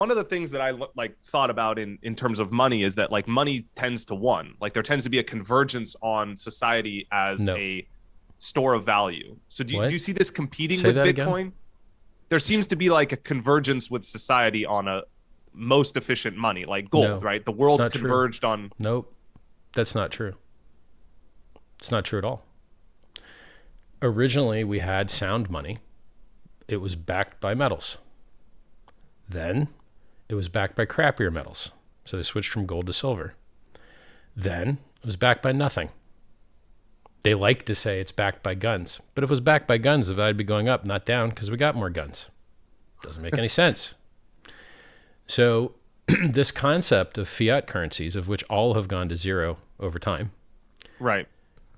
one of the things that I like thought about in terms of money is that like money tends to one. Like there tends to be a convergence on society as No. a store of value. So do What? you see this competing Say with that again? Bitcoin? There seems to be like a convergence with society on a most efficient money, like gold, No. right? The It's world not true. converged on. Nope. That's not true. It's not true at all. Originally, we had sound money. It was backed by metals. Then it was backed by crappier metals. So they switched from gold to silver. Then it was backed by nothing. They like to say it's backed by guns. But if it was backed by guns, the value would be going up, not down, because we got more guns. Doesn't make any sense. So this concept of fiat currencies, of which all have gone to zero over time, Right.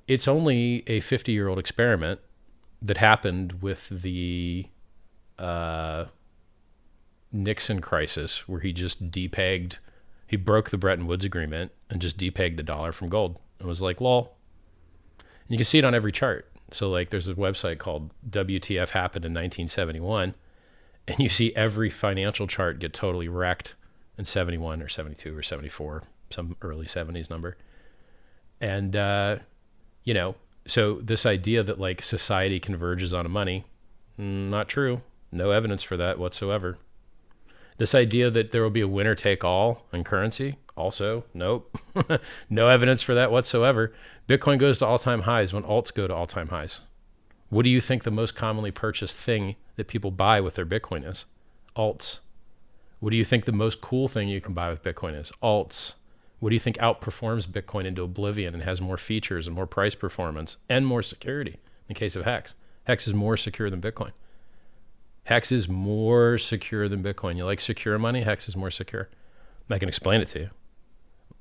it's only a 50-year-old experiment that happened with the Nixon crisis, where he just depegged, he broke the Bretton Woods Agreement and just depegged the dollar from gold. It was like, lol. And you can see it on every chart. So like there's a website called WTF happened in 1971, and you see every financial chart get totally wrecked in 71 or 72 or 74, some early 70s number. And, you know, so this idea that like society converges on money, not true. No evidence for that whatsoever. This idea that there will be a winner take all in currency, also, nope. No evidence for that whatsoever. Bitcoin goes to all-time highs when alts go to all-time highs. What do you think the most commonly purchased thing that people buy with their Bitcoin is? Alts. What do you think the most cool thing you can buy with Bitcoin is? Alts. What do you think outperforms Bitcoin into oblivion and has more features and more price performance and more security? In the case of Hex, Hex is more secure than Bitcoin. Hex is more secure than Bitcoin. You like secure money? Hex is more secure. I can explain it to you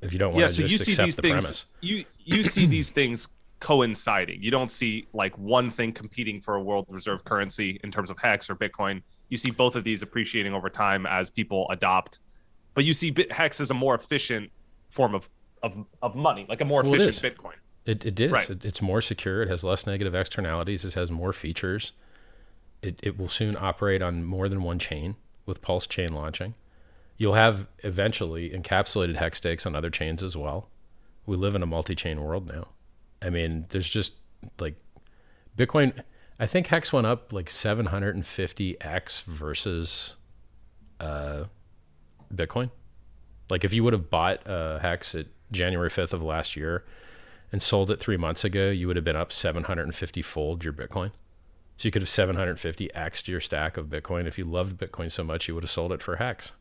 if you don't want Yeah, to so you just see accept these the things premise. you see these things coinciding. You don't see like one thing competing for a world reserve currency in terms of Hex or Bitcoin. You see both of these appreciating over time as people adopt. But you see Hex as a more efficient form of money, like a more Well, it efficient is. Bitcoin. It is. Right. It's more secure. It has less negative externalities. It has more features. It will soon operate on more than one chain with Pulsechain launching. You'll have eventually encapsulated hex stakes on other chains as well. We live in a multi-chain world now. I mean, there's just like Bitcoin. I think Hex went up like 750x versus Bitcoin. Like if you would have bought Hex at January 5th of last year and sold it 3 months ago, you would have been up 750 fold your Bitcoin. So you could have 750x'd your stack of Bitcoin. If you loved Bitcoin so much, you would have sold it for Hex.